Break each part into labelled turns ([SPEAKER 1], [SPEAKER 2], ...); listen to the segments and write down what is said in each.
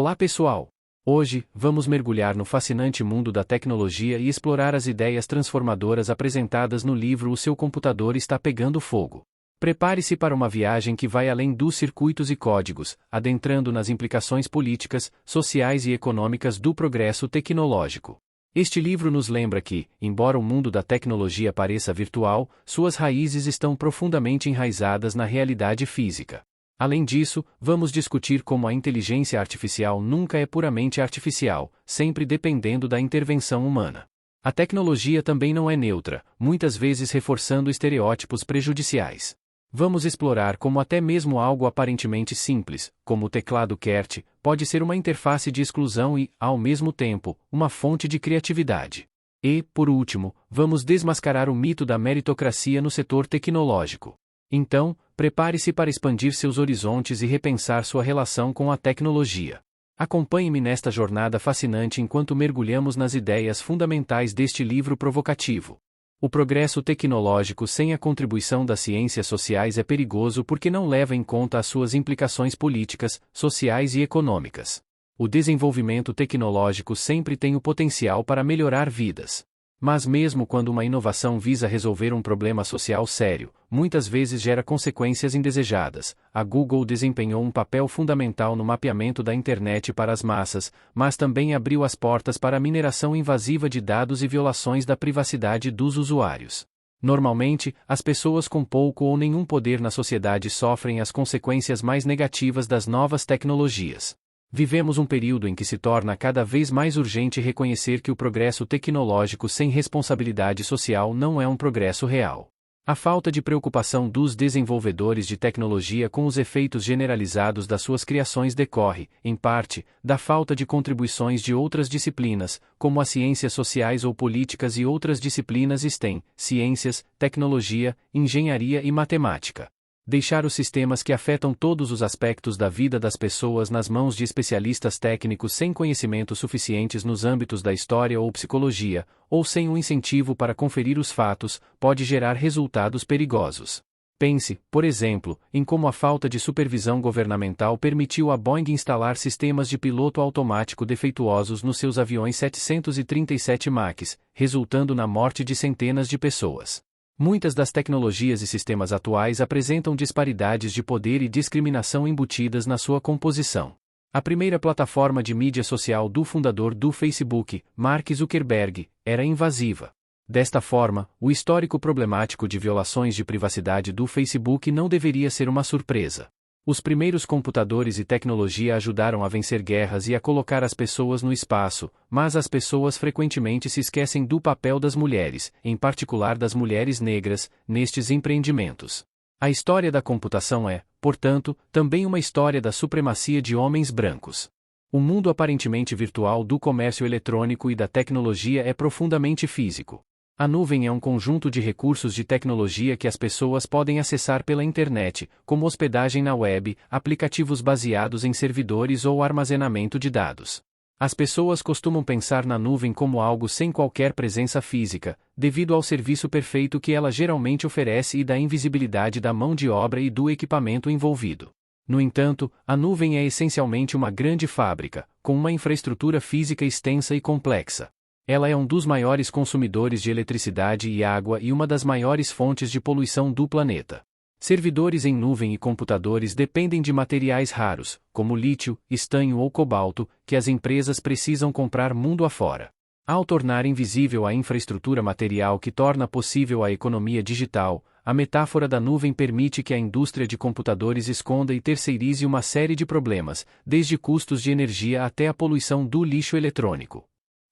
[SPEAKER 1] Olá pessoal! Hoje, vamos mergulhar no fascinante mundo da tecnologia e explorar as ideias transformadoras apresentadas no livro O Seu Computador Está Pegando Fogo. Prepare-se para uma viagem que vai além dos circuitos e códigos, adentrando nas implicações políticas, sociais e econômicas do progresso tecnológico. Este livro nos lembra que, embora o mundo da tecnologia pareça virtual, suas raízes estão profundamente enraizadas na realidade física. Além disso, vamos discutir como a inteligência artificial nunca é puramente artificial, sempre dependendo da intervenção humana. A tecnologia também não é neutra, muitas vezes reforçando estereótipos prejudiciais. Vamos explorar como até mesmo algo aparentemente simples, como o teclado QWERTY, pode ser uma interface de exclusão e, ao mesmo tempo, uma fonte de criatividade. E, por último, vamos desmascarar o mito da meritocracia no setor tecnológico. Então, prepare-se para expandir seus horizontes e repensar sua relação com a tecnologia. Acompanhe-me nesta jornada fascinante enquanto mergulhamos nas ideias fundamentais deste livro provocativo. O progresso tecnológico sem a contribuição das ciências sociais é perigoso porque não leva em conta as suas implicações políticas, sociais e econômicas. O desenvolvimento tecnológico sempre tem o potencial para melhorar vidas. Mas mesmo quando uma inovação visa resolver um problema social sério, muitas vezes gera consequências indesejadas. A Google desempenhou um papel fundamental no mapeamento da internet para as massas, mas também abriu as portas para a mineração invasiva de dados e violações da privacidade dos usuários. Normalmente, as pessoas com pouco ou nenhum poder na sociedade sofrem as consequências mais negativas das novas tecnologias. Vivemos um período em que se torna cada vez mais urgente reconhecer que o progresso tecnológico sem responsabilidade social não é um progresso real. A falta de preocupação dos desenvolvedores de tecnologia com os efeitos generalizados das suas criações decorre, em parte, da falta de contribuições de outras disciplinas, como as ciências sociais ou políticas e outras disciplinas STEM, ciências, tecnologia, engenharia e matemática. Deixar os sistemas que afetam todos os aspectos da vida das pessoas nas mãos de especialistas técnicos sem conhecimentos suficientes nos âmbitos da história ou psicologia, ou sem um incentivo para conferir os fatos, pode gerar resultados perigosos. Pense, por exemplo, em como a falta de supervisão governamental permitiu a Boeing instalar sistemas de piloto automático defeituosos nos seus aviões 737 MAX, resultando na morte de centenas de pessoas. Muitas das tecnologias e sistemas atuais apresentam disparidades de poder e discriminação embutidas na sua composição. A primeira plataforma de mídia social do fundador do Facebook, Mark Zuckerberg, era invasiva. Desta forma, o histórico problemático de violações de privacidade do Facebook não deveria ser uma surpresa. Os primeiros computadores e tecnologia ajudaram a vencer guerras e a colocar as pessoas no espaço, mas as pessoas frequentemente se esquecem do papel das mulheres, em particular das mulheres negras, nestes empreendimentos. A história da computação é, portanto, também uma história da supremacia de homens brancos. O mundo aparentemente virtual do comércio eletrônico e da tecnologia é profundamente físico. A nuvem é um conjunto de recursos de tecnologia que as pessoas podem acessar pela internet, como hospedagem na web, aplicativos baseados em servidores ou armazenamento de dados. As pessoas costumam pensar na nuvem como algo sem qualquer presença física, devido ao serviço perfeito que ela geralmente oferece e da invisibilidade da mão de obra e do equipamento envolvido. No entanto, a nuvem é essencialmente uma grande fábrica, com uma infraestrutura física extensa e complexa. Ela é um dos maiores consumidores de eletricidade e água e uma das maiores fontes de poluição do planeta. Servidores em nuvem e computadores dependem de materiais raros, como lítio, estanho ou cobalto, que as empresas precisam comprar mundo afora. Ao tornar invisível a infraestrutura material que torna possível a economia digital, a metáfora da nuvem permite que a indústria de computadores esconda e terceirize uma série de problemas, desde custos de energia até a poluição do lixo eletrônico.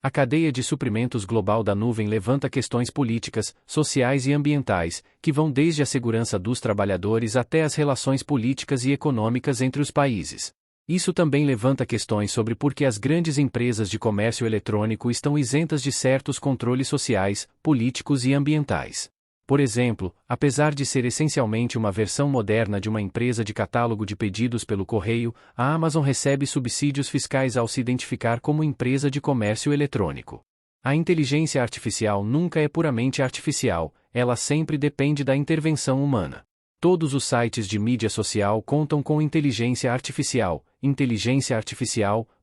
[SPEAKER 1] A cadeia de suprimentos global da nuvem levanta questões políticas, sociais e ambientais, que vão desde a segurança dos trabalhadores até as relações políticas e econômicas entre os países. Isso também levanta questões sobre por que as grandes empresas de comércio eletrônico estão isentas de certos controles sociais, políticos e ambientais. Por exemplo, apesar de ser essencialmente uma versão moderna de uma empresa de catálogo de pedidos pelo correio, a Amazon recebe subsídios fiscais ao se identificar como empresa de comércio eletrônico. A inteligência artificial nunca é puramente artificial, ela sempre depende da intervenção humana. Todos os sites de mídia social contam com inteligência artificial,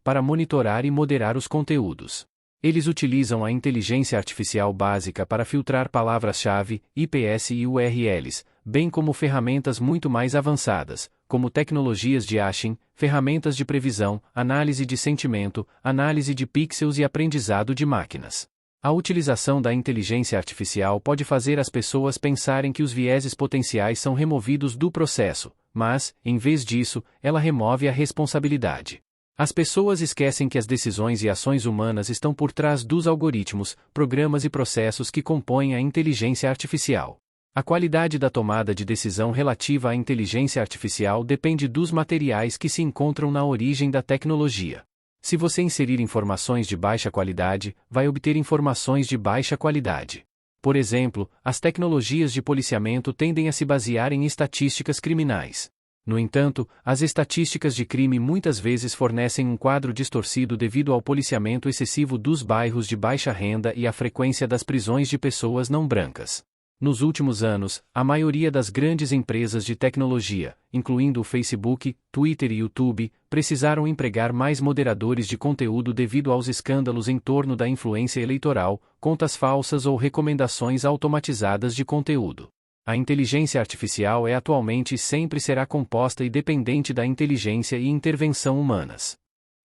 [SPEAKER 1] para monitorar e moderar os conteúdos. Eles utilizam a inteligência artificial básica para filtrar palavras-chave, IPs e URLs, bem como ferramentas muito mais avançadas, como tecnologias de hashing, ferramentas de previsão, análise de sentimento, análise de pixels e aprendizado de máquinas. A utilização da inteligência artificial pode fazer as pessoas pensarem que os vieses potenciais são removidos do processo, mas, em vez disso, ela remove a responsabilidade. As pessoas esquecem que as decisões e ações humanas estão por trás dos algoritmos, programas e processos que compõem a inteligência artificial. A qualidade da tomada de decisão relativa à inteligência artificial depende dos materiais que se encontram na origem da tecnologia. Se você inserir informações de baixa qualidade, vai obter informações de baixa qualidade. Por exemplo, as tecnologias de policiamento tendem a se basear em estatísticas criminais. No entanto, as estatísticas de crime muitas vezes fornecem um quadro distorcido devido ao policiamento excessivo dos bairros de baixa renda e à frequência das prisões de pessoas não brancas. Nos últimos anos, a maioria das grandes empresas de tecnologia, incluindo o Facebook, Twitter e YouTube, precisaram empregar mais moderadores de conteúdo devido aos escândalos em torno da influência eleitoral, contas falsas ou recomendações automatizadas de conteúdo. A inteligência artificial é atualmente e sempre será composta e dependente da inteligência e intervenção humanas.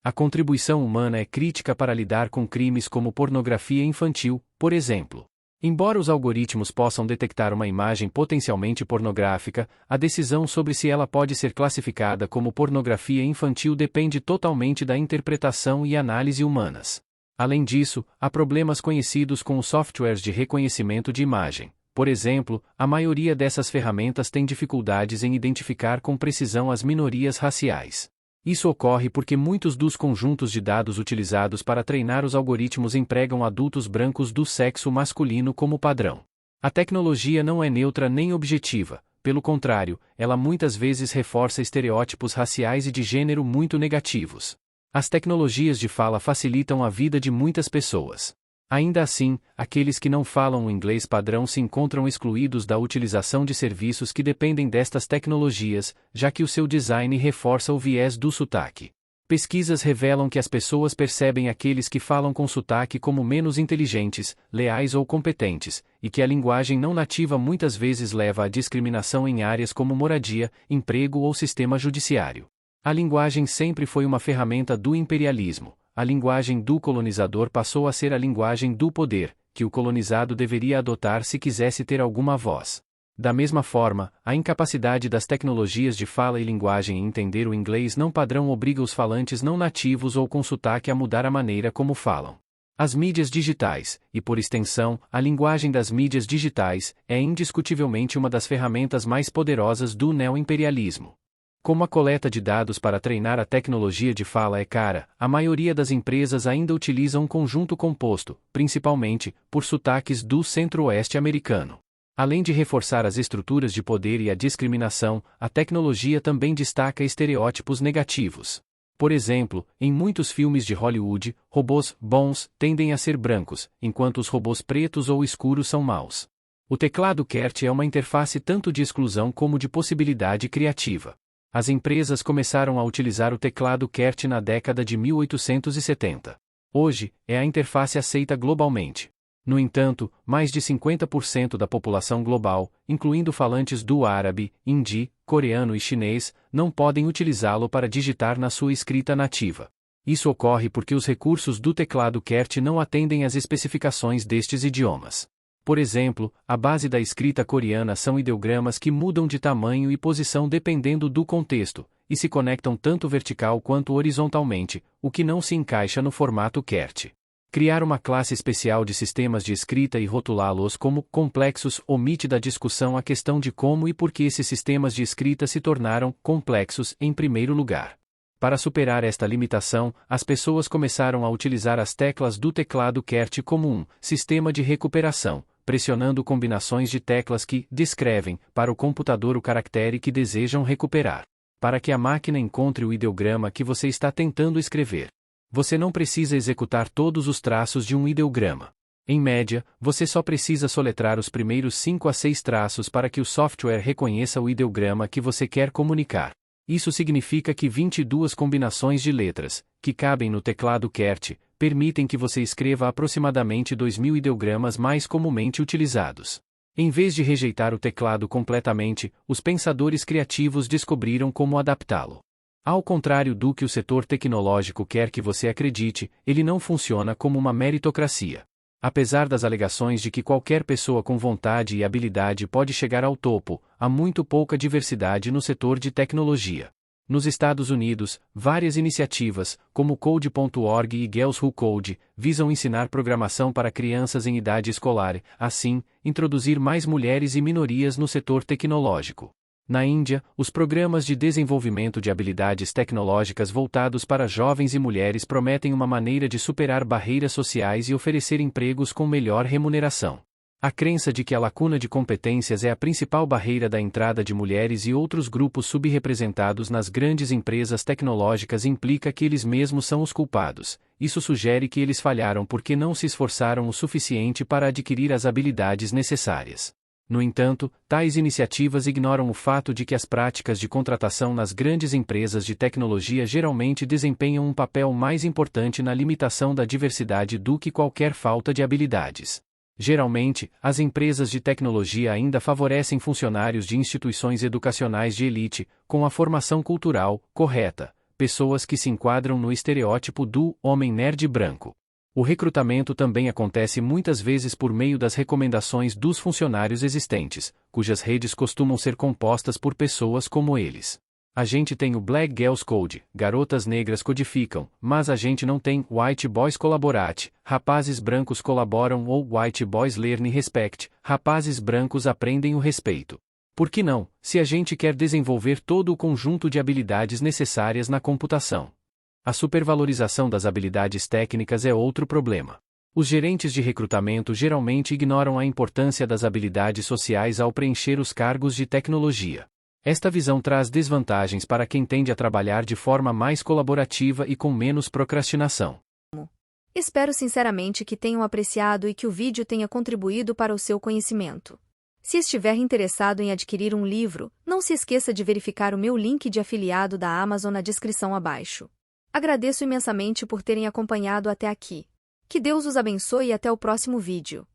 [SPEAKER 1] A contribuição humana é crítica para lidar com crimes como pornografia infantil, por exemplo. Embora os algoritmos possam detectar uma imagem potencialmente pornográfica, a decisão sobre se ela pode ser classificada como pornografia infantil depende totalmente da interpretação e análise humanas. Além disso, há problemas conhecidos com os softwares de reconhecimento de imagem. Por exemplo, a maioria dessas ferramentas tem dificuldades em identificar com precisão as minorias raciais. Isso ocorre porque muitos dos conjuntos de dados utilizados para treinar os algoritmos empregam adultos brancos do sexo masculino como padrão. A tecnologia não é neutra nem objetiva, pelo contrário, ela muitas vezes reforça estereótipos raciais e de gênero muito negativos. As tecnologias de fala facilitam a vida de muitas pessoas. Ainda assim, aqueles que não falam o inglês padrão se encontram excluídos da utilização de serviços que dependem destas tecnologias, já que o seu design reforça o viés do sotaque. Pesquisas revelam que as pessoas percebem aqueles que falam com sotaque como menos inteligentes, leais ou competentes, e que a linguagem não nativa muitas vezes leva à discriminação em áreas como moradia, emprego ou sistema judiciário. A linguagem sempre foi uma ferramenta do imperialismo. A linguagem do colonizador passou a ser a linguagem do poder, que o colonizado deveria adotar se quisesse ter alguma voz. Da mesma forma, a incapacidade das tecnologias de fala e linguagem em entender o inglês não padrão obriga os falantes não nativos ou com sotaque a mudar a maneira como falam. As mídias digitais, e por extensão, a linguagem das mídias digitais, é indiscutivelmente uma das ferramentas mais poderosas do neoimperialismo. Como a coleta de dados para treinar a tecnologia de fala é cara, a maioria das empresas ainda utiliza um conjunto composto, principalmente, por sotaques do centro-oeste americano. Além de reforçar as estruturas de poder e a discriminação, a tecnologia também destaca estereótipos negativos. Por exemplo, em muitos filmes de Hollywood, robôs bons tendem a ser brancos, enquanto os robôs pretos ou escuros são maus. O teclado QWERTY é uma interface tanto de exclusão como de possibilidade criativa. As empresas começaram a utilizar o teclado QWERTY na década de 1870. Hoje, é a interface aceita globalmente. No entanto, mais de 50% da população global, incluindo falantes do árabe, hindi, coreano e chinês, não podem utilizá-lo para digitar na sua escrita nativa. Isso ocorre porque os recursos do teclado QWERTY não atendem às especificações destes idiomas. Por exemplo, a base da escrita coreana são ideogramas que mudam de tamanho e posição dependendo do contexto, e se conectam tanto vertical quanto horizontalmente, o que não se encaixa no formato QWERTY. Criar uma classe especial de sistemas de escrita e rotulá-los como complexos omite da discussão a questão de como e por que esses sistemas de escrita se tornaram complexos em primeiro lugar. Para superar esta limitação, as pessoas começaram a utilizar as teclas do teclado QWERTY como um sistema de recuperação, pressionando combinações de teclas que descrevem para o computador o caractere que desejam recuperar. Para que a máquina encontre o ideograma que você está tentando escrever. Você não precisa executar todos os traços de um ideograma. Em média, você só precisa soletrar os primeiros 5 a 6 traços para que o software reconheça o ideograma que você quer comunicar. Isso significa que 22 combinações de letras, que cabem no teclado QWERTY, permitem que você escreva aproximadamente 2.000 ideogramas mais comumente utilizados. Em vez de rejeitar o teclado completamente, os pensadores criativos descobriram como adaptá-lo. Ao contrário do que o setor tecnológico quer que você acredite, ele não funciona como uma meritocracia. Apesar das alegações de que qualquer pessoa com vontade e habilidade pode chegar ao topo, há muito pouca diversidade no setor de tecnologia. Nos Estados Unidos, várias iniciativas, como Code.org e Girls Who Code, visam ensinar programação para crianças em idade escolar, assim, introduzir mais mulheres e minorias no setor tecnológico. Na Índia, os programas de desenvolvimento de habilidades tecnológicas voltados para jovens e mulheres prometem uma maneira de superar barreiras sociais e oferecer empregos com melhor remuneração. A crença de que a lacuna de competências é a principal barreira da entrada de mulheres e outros grupos subrepresentados nas grandes empresas tecnológicas implica que eles mesmos são os culpados. Isso sugere que eles falharam porque não se esforçaram o suficiente para adquirir as habilidades necessárias. No entanto, tais iniciativas ignoram o fato de que as práticas de contratação nas grandes empresas de tecnologia geralmente desempenham um papel mais importante na limitação da diversidade do que qualquer falta de habilidades. Geralmente, as empresas de tecnologia ainda favorecem funcionários de instituições educacionais de elite, com a formação cultural correta, pessoas que se enquadram no estereótipo do homem nerd branco. O recrutamento também acontece muitas vezes por meio das recomendações dos funcionários existentes, cujas redes costumam ser compostas por pessoas como eles. A gente tem o Black Girls Code, garotas negras codificam, mas a gente não tem White Boys Collaborate, rapazes brancos colaboram ou White Boys Learn Respect, rapazes brancos aprendem o respeito. Por que não, se a gente quer desenvolver todo o conjunto de habilidades necessárias na computação? A supervalorização das habilidades técnicas é outro problema. Os gerentes de recrutamento geralmente ignoram a importância das habilidades sociais ao preencher os cargos de tecnologia. Esta visão traz desvantagens para quem tende a trabalhar de forma mais colaborativa e com menos procrastinação.
[SPEAKER 2] Espero sinceramente que tenham apreciado e que o vídeo tenha contribuído para o seu conhecimento. Se estiver interessado em adquirir um livro, não se esqueça de verificar o meu link de afiliado da Amazon na descrição abaixo. Agradeço imensamente por terem acompanhado até aqui. Que Deus os abençoe e até o próximo vídeo.